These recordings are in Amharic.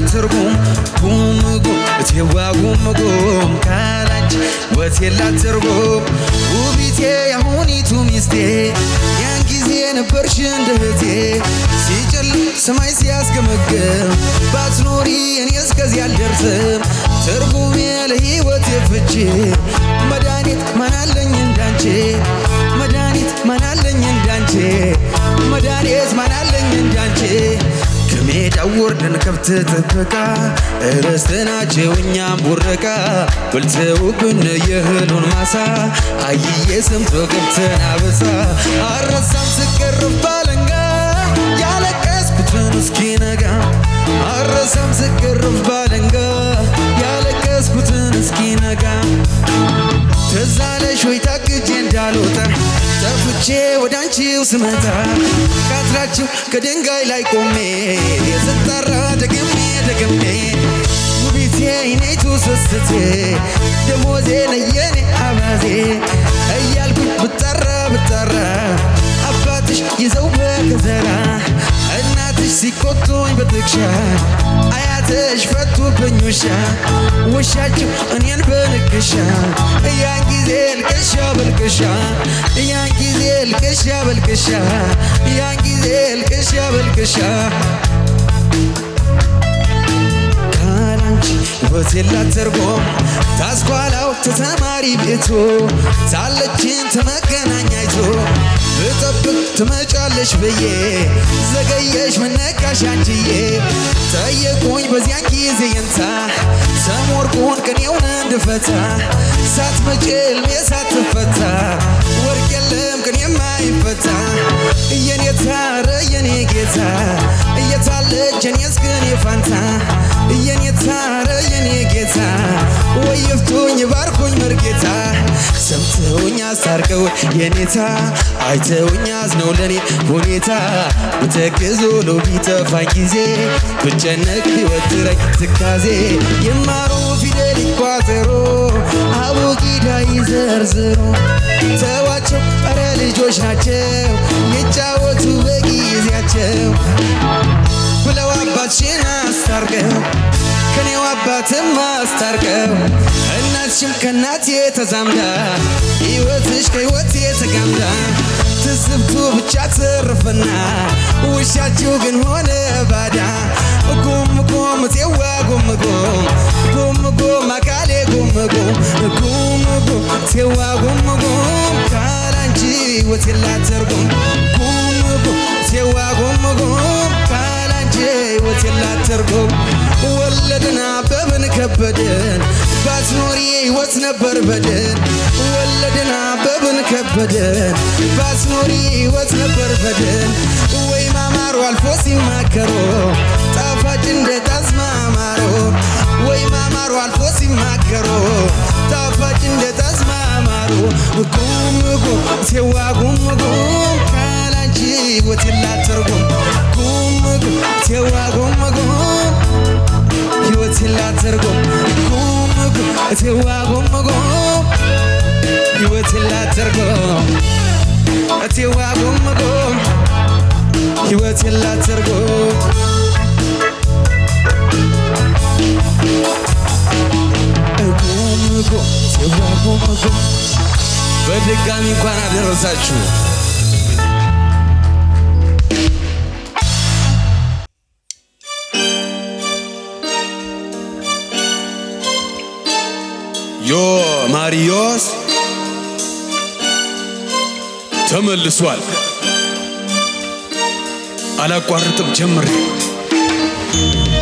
ትርጉም ጉም ጉም እቴዋ ጉም ጉም ካላንቺ ሕይወት የላት ትርጉም ውቢቴ ያሁኒቱ ሚስቴ ያን ጊዜ ነበርሽ እንደ እህቴ ሲጨልም ሰማይ ሲያስገመግም ባትኖሪ እኔ እስከዚህ አልደርስም ትርጉሜ ለሕይወቴ ፍቺ መድኃኒት ማናለኝ እንዳንቺ መድኃኒት ማናለኝ እንዳንቺ መድኃኒት ማናለኝ እንዳንቺ ከሜዳው ወርደን ከብት ጥበቃ ርስትናቸው እኛም ቡረቃ በልተውብን የእህሉን ማሳ አየየ ሰምቶ ገብተን አበሳ አረሳም ስቀርብ ባለንጋ ያለቀስኩትን እስኪነጋ አረሳም ስቀርብ ባለንጋ ያለቀስኩትን እስኪነጋ ትዝ አለሽ ወይ ታግጄ እንዳልወጣ ጠፍቼ ወዳንቺው ስመጣ ካትራችሁ ከድንጋይ ላይ ቆሜ የስጠራ ደግሜ ደግሜ ውቢቴ አይኔቱ ስስቴ ደሞዜ ለየኔ አባዜ እያልኩኝ ብጠራ ብጠራ አባትሽ ይዘው በከዘራ እናትሽ ሲቆጡኝ በትከሻ አያትሽ ፈቱብኝ ውሻ ውሻችሁ እኔን በንክሻ ያን ጊዜ ልቅሻ በልቅሻ ያን ጊዜ ልቅሻ በልቅሻ ያን ጊዜ ልቅሻ በልቅሻ ካላንቺ ሕይወት የላት ትርጉም ታስኳላው ተተማሪ ቤቱ ሳለችን ተመገናኛይቱ ብጠብቅ ትመጫለሽ ብዬ ዘገየሽ መነቃሽ አንቺዬ ጠየቁኝ በዚያን ጊዜ የንታ ሰሞርኩን ቅኔውን እንድፈታ ሳትመጪ ሕልሜ ሳትፈታ ወርቅ የለም ቅኔም አይፈታ የኔታ ኧረ የኔ ጌታ እየታለች የኔስ ቅኔ ፋንታ የኔታ ኧረ የኔ ጌታ ወይ ይፍቱኝ ባርኩኝ መርጌታ ሰምተውኝ አስታርቀው የኔታ አይተውኝ አዝነው ለኔ ሁኔታ ብተክዝ ውሎ ቢጠፋኝ ጊዜ ብጨነቅ ቢወጥረኝ ትካዜ ይማሩ ፊደል ይቋጠሩ አቡጊዳ ይዘርዝሩ ተዋቸው ኧረ ልጆች ናቸው ይጫወቱ በጊዜያቸው ብለው አባትሽን አስታርቀው ከኔው አባትም አስታርቀው እናትሽም ከእናቴ ተዛምዳ ሕይወትሽ ከሕይወቴ ተጋምዳ ትዝብቱ ብቻ ተረፈና ውሻችሁ ግን ሆነ ባዳ ጉም ጉም ቴዋ ጉም ጉም ጉም ጉም አካሌ ጉም ጉም ጉም ጉም ቴዋ ጉም ጉም ካላንቺ ሕይወት የላት ትርጉም ጉም ጉም ቴዋ ጉም ጉም ካላንቺ ሕይወት የላት ትርጉም ወለድን አበብን ከበደን ባትኖሪ ሕይወት ነበር በደን ወለድን አበብን ከበደን ባትኖሪ ሕይወት ነበር በደን ወይ ማማሩ አልፎ ሲማከሮ ጣፋጭ እንደ ተስማማሮ ወይ ማማሩ አልፎ ሲማከሮ ጣፋጭ እንደ ተስማማሮ ጉም ጉም ቴዋ ጉም ጉም ካላንቺ ሕይወት የላት ትርጉም ጉም ጉም ቴዋ ጉም ጉም ሕይወት የላት ትርጉም ጉም ጉም ቴዋ ጉም ጉም ሕይወት የላት ትርጉም ቴዋ ጉም ጉም ሕይወት የላት ትርጉም ጉም ጉም ቴዋ ጉም ጉም በድጋሚ እንኳን አደረሳችሁ። ዮ ማሪዮስ ተመልሷል። አላቋርጥም ጀምሬ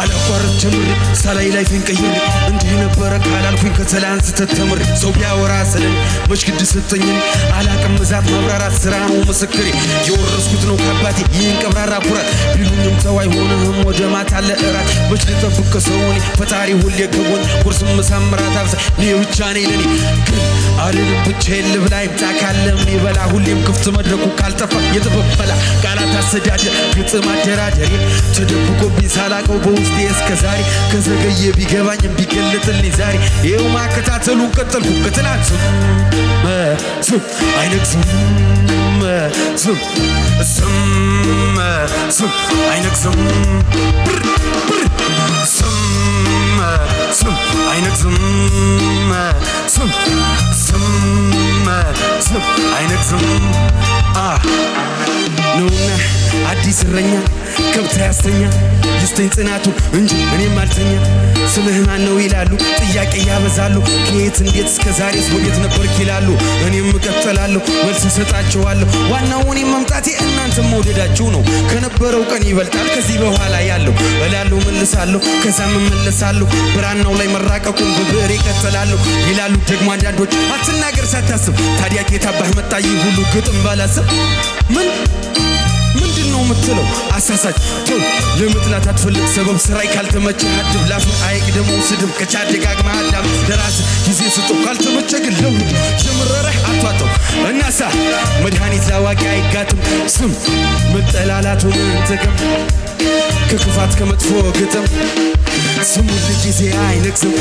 አላቋርጥ ጀምሬ ሳላይ ላይ ፈንቀይሬ እንዲህ ነበረ ካላልኩኝ ከተላንስ ተተምሬ ሰው ቢያወራ ስለኔ መች ግድ ሰጠኝን አላቅም እዛት ማብራራት ስራ ነው ምስክሬ የወረስኩት ነው ከአባቴ ይህን ቀብራራ ኩራት ቢሉኝም ተው አይሆንህም ወደ ማታ አለ እራት መች ልጠብቅ ከሰውኔ ፈጣሪ ሁሌ ከጎን ቁርስም ምሳምራት አብዛ እኔ ብቻ ነኝ ለኔ ግን አልልም ብቻዬን ልብላ ይምጣ ካለም ይበላ ሁሌም ክፍት መድረኩ ካልጠፋ የተበበላ ቃላት አሰዳደር ግጥም አደራደሬ ተደብቆብኝ ሳላቀው በውስጤ እስከዛሬ ከዘገየ ቢገባኝም ቢገለጥልኝ ዛሬ ይኸው ማከታተሉን ቀጠልኩ ከትላንት ዝም አይነግዝም ዝም አይነግዝም ስም አይነግዝም ስም አይነግዝም ነውና አዲስ እረኛ ከብት ያስተኛ ይስተኝ ጽናቱ እንጂ እኔም አልተኛ ስምህ ማን ነው ይላሉ ጥያቄ ያበዛሉ ከየት እንዴት እስከ ዛሬስ ወዴት ነበርክ ይላሉ እኔም እቀጥላለሁ መልስ እሰጣቸዋለሁ ዋናው እኔ መምጣቴ እናንተም መውደዳችሁ ነው ከነበረው ቀን ይበልጣል ከዚህ በኋላ ያለው እላለሁ መልሳለሁ ከዛም እመለሳለሁ ብራናው ላይ መራቀቁን በብዕር እቀጥላለሁ ይላሉ ደግሞ አንዳንዶች አትናገር ሳታስብ ታዲያ ጌታባህ መጣ ይህ ሁሉ ግጥም ባላስብ ምንድነው የምትለው አሳሳች ተው ለምጥላት አትፈልግ ሰበብ ስራይ ካልተመቸ አድብ ላፍ አይቅደሙ ስድብ ከቻደጋግማ አዳም ለራስ ጊዜ ስጠው ካልተመቸ ግን ለውጥ ጀምረህ አቷጣው እናሳ መድኃኒት ላዋቂ አይጋትም ስም መጠላላቱን እንተገም ከክፋት ከመጥፎ ግጥም ስሙን ለጊዜ አይነግዝም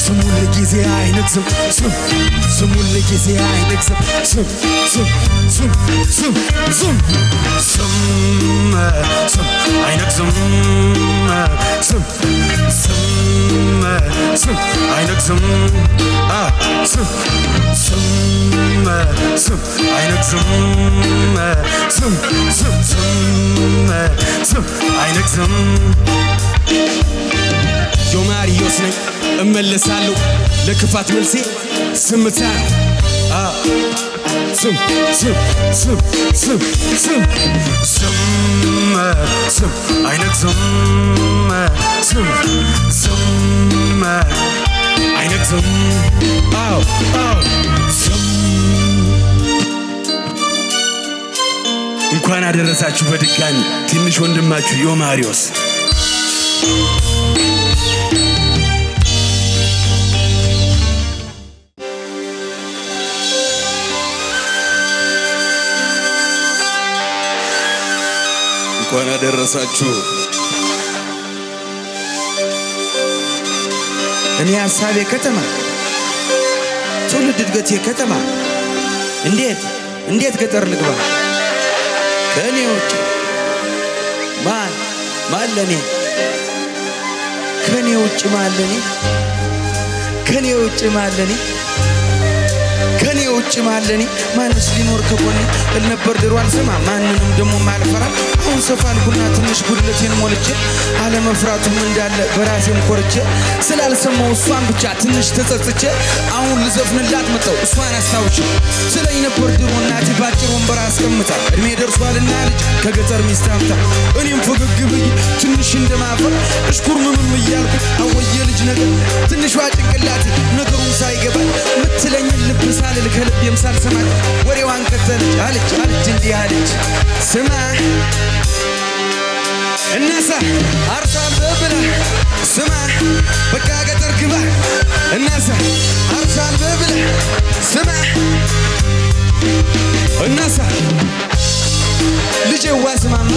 ስሙን ለጊዜ አይነግዝም ስሙን ለጊዜ አይነግዝም ስም አይነግዝም ስም አይነግዝም ስም አይነግዝም ስም አይነግዝም ዮማሪዮስ ነኝ እመለሳለሁ ለክፋት መልሴ ስምታ ስም አይነግዝም ስም አይነግዝም እንኳን አደረሳችሁ በድጋሚ ትንሽ ወንድማችሁ ዮማሪዮስ እንኳን አደረሳችሁ እኔ ሐሳቤ ከተማ ትውልድ እድገቴ ከተማ እንዴት ገጠር ልግባ ከኔ ውጭ ማለኔ ከኔ ውጭ ማለኔ ከኔ ውጭ ማለኔ ከኔ ውጭ ማለኔ ማንስ ሊኖር ከጎኔ እልነበር ድሮ አልሰማ ማንንም ደሞ ማልፈራ አሁን ሰፋልኩና ትንሽ ጉድለቴን ሞልቼ አለመፍራቱም እንዳለ በራሴም ኮርቼ ስላልሰማው እሷን ብቻ ትንሽ ተጸጽቼ አሁን ልዘፍንላት መጣው እሷን አስታውሼ ስለኝ ነበር ድሮ እናቴ ባጭር ወንበር አስቀምጣ እድሜ ደርሷልና ልጅ ከገጠር ሚስት አምጣ እኔም ፈገግ ብዬ ትንሽ እንደማፈር እሽኩርምም እያልኩ አወየ ልጅ ነገር ትንሿ ጭንቅላቴ ነገሩን ሳይገባኝ ምትለኝ ልብ ሳልል ከልቤም ሳልሰማት ወሬዋን ቀጠለች አለች እንዲህ አለች ስማ እናሳ አርሷል በብላ ስማ በቃ ገጠር ግባ እናሳ አርሷል በብላ ስማ እናሳ ልጄዋ ስማማ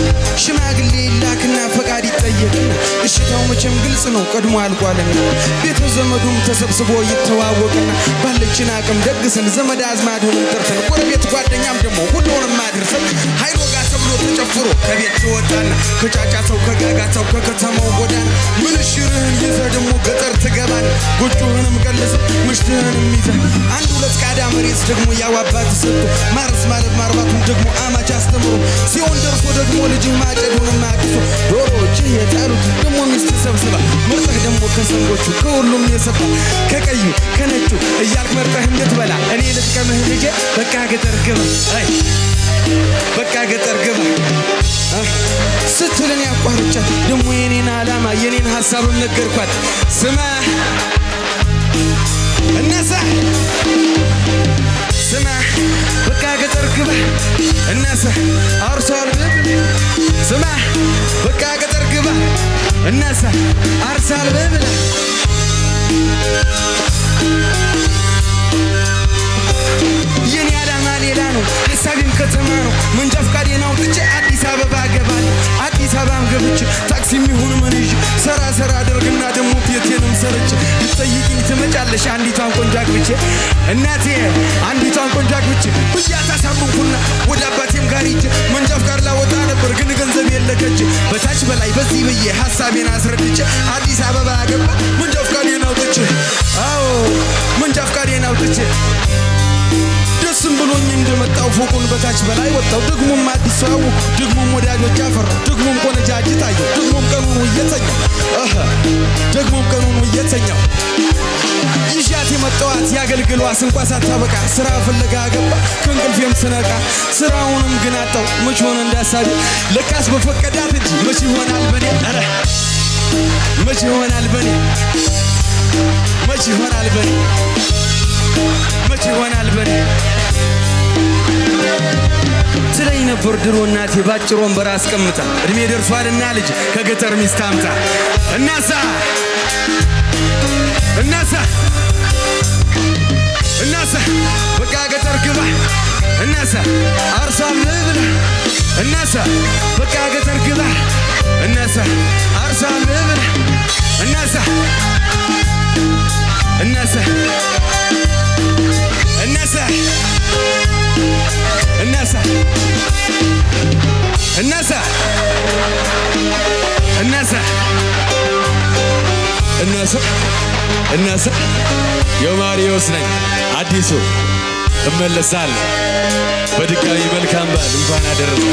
ሽማግሌ ላክና ፈቃድ ይጠየቅና እሽታው መቼም ግልጽ ነው ቀድሞ አልቋልና ቤተ ዘመዱም ተሰብስቦ ይተዋወቅና ባለችን አቅም ደግሰን ዘመድ አዝማዱንም ጠርተን ጎረቤት ጓደኛም ደግሞ ሁሉንም አድርሰን ኃይሎ ጋር ተብሎ ተጨፍሮ ከቤት ትወጣና ከጫጫታው ከጋጋታው ከከተማው ጎዳና ምንሽርህን ይዘህ ደግሞ ገጠር ትገባና ጎጆህንም ቀልሰህ ምሽትህንም ይዘህ አንድ ሁለት ቃዳ መሬት ደግሞ ያው አባት ሰጥቶ ማረስ ማለት ማርባቱን ደግሞ አማች አስተምሮ ሲሆን ደርሶ ደግሞ ልጅ ማጨዱን ማቅሶ ዶሮዎች የጣሉት ደግሞ ሚስት ሰብስባ መርጠህ ደግሞ ከሰንጎቹ ከሁሉም የሰፋ ከቀዩ ከነጩ እያልክ መርጠህ እንድትበላ እኔ ልጥቀምህ ልጄ በቃ ገጠር ግባ በቃ ገጠር ግባ ስትልን ያቋርጫት ደግሞ የኔን ዓላማ የኔን ሐሳብም ነገርኳት ስማ እናሳ ስማ በቃ ገጠር ግባ እናሳ አርሷል ስማ በቃ ገጠር ግባ እናሳ አርሷል በብላ የኔ ዓላማ ሌላ ነው ሐሳቤም ከተማ ነው መንጃ ፈቃዴን አውጥቼ አዲስ አበባ ገባለሁ አዲስ አበባም ገብቼ ታክሲ የሚሆን መንጅ ሰራ አደርግና ደግሞ ቤቴንም ሰርቼ ልጠይቅኝ ትመጫለሽ አንዲቷን ቆንጆ አግብቼ እናቴ አንዲቷን ቆንጆ አግብቼ ብያት አሳመንኩና ወደ አባቴም ጋር ሂጄ መንጃ ፍቃድ ላወጣ ነበር ግን ገንዘብ የለከች በታች በላይ በዚህ ብዬ ሐሳቤን አስረድቼ አዲስ አበባ አገባ መንጃ ፍቃዴን አውጥቼ አዎ መንጃ ፍቃዴን አውጥቼ ደስም ብሎኝ እንደመጣው ፎቁን በታች በላይ ወጣው ደግሞም አዲስ ሰው ደግሞም ወዳጆች አፈራው ደግሞም ቆነጃጅት አየሁ ደግሞም ቀኑን ወየተኛው ደግሞም ቀኑን ወየተኛው ይዣት የመጣዋት ያገልግሏት እንኳን ሳታበቃ ስራ ፍለጋ ገባ ከእንቅልፌም ስነቃ ስራውንም ግን አጣው መች ሆነ እንዳሳቢ ለካስ በፈቀዳት እንጂ መች ይሆናል በኔ አረ መች ይሆናል በኔ መች ይሆናል በኔ መች ይሆናል በኔ ስለኝ ነበር ድሮ እናቴ ባጭር ወንበር አስቀምጣ እድሜ ደርሷልና ልጅ ከገጠር ሚስት አምጣ እናሳ በቃ ገጠር ግባ እናሳ አርሳም ብላ እናሳ በቃ ገጠር ግባ እናሳ አርሳም ብላ እናሳ እናሳ እናሳ የማሪዮስ ነኝ አዲሱ እመለሳለሁ በድጋሚ መልካም በዓል እንኳን አደረሰ